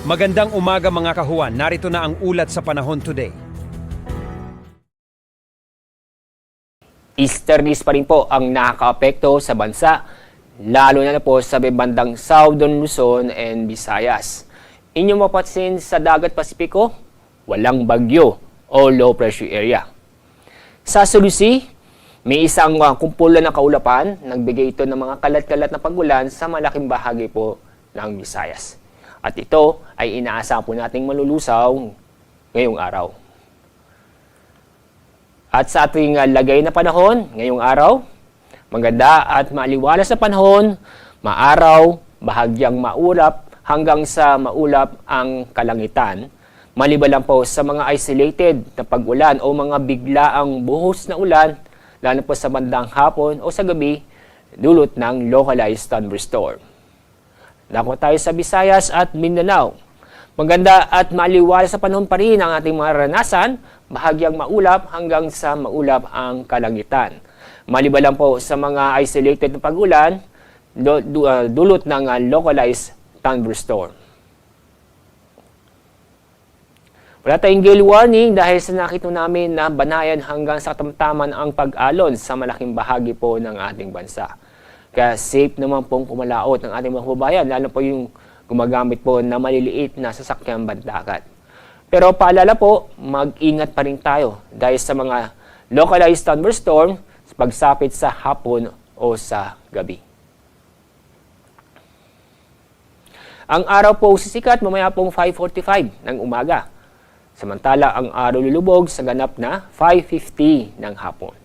Magandang umaga mga kahuan, narito na ang ulat sa panahon today. Easterlies pa rin po ang nakakaapekto sa bansa, lalo na po sa bandang Southern Luzon and Visayas. Inyong mapapansin sa Dagat Pasipiko, walang bagyo o low pressure area. Sa Sulusi, may isang kumpulan ng kaulapan, nagbigay ito ng mga kalat-kalat na pagulan sa malaking bahagi po ng Visayas. At ito ay inaasahan po nating malulusaw ngayong araw. At sa ating lagay na panahon, ngayong araw, maganda at maliwalas na panahon, maaraw, bahagyang maulap, hanggang sa maulap ang kalangitan. Maliban lang po sa mga isolated na pag-ulan o mga biglaang buhos na ulan, lalo po sa bandang hapon o sa gabi, dulot ng localized thunderstorm. Dako tayo sa Visayas at Mindanao. Maganda at maliwalas sa panahon pa rin ang ating mga ranasan, bahagyang maulap hanggang sa maulap ang kalangitan. Maliban lang po sa mga isolated na pag-ulan, dulot ng localized thunderstorm. Wala tayong gale warning dahil sa nakita namin na banayan hanggang sa katamtaman ang pag-alon sa malaking bahagi po ng ating bansa. Kaya safe naman pong kumalaot ng ating mga kababayan, lalo po yung gumagamit po na maliliit na sasakyang bandagat. Pero paalala po, mag-ingat pa rin tayo dahil sa mga localized thunderstorm sa pagsapit sa hapon o sa gabi. Ang araw po sisikat mamaya pong 5:45 ng umaga. Samantala ang araw lulubog sa ganap na 5:50 ng hapon.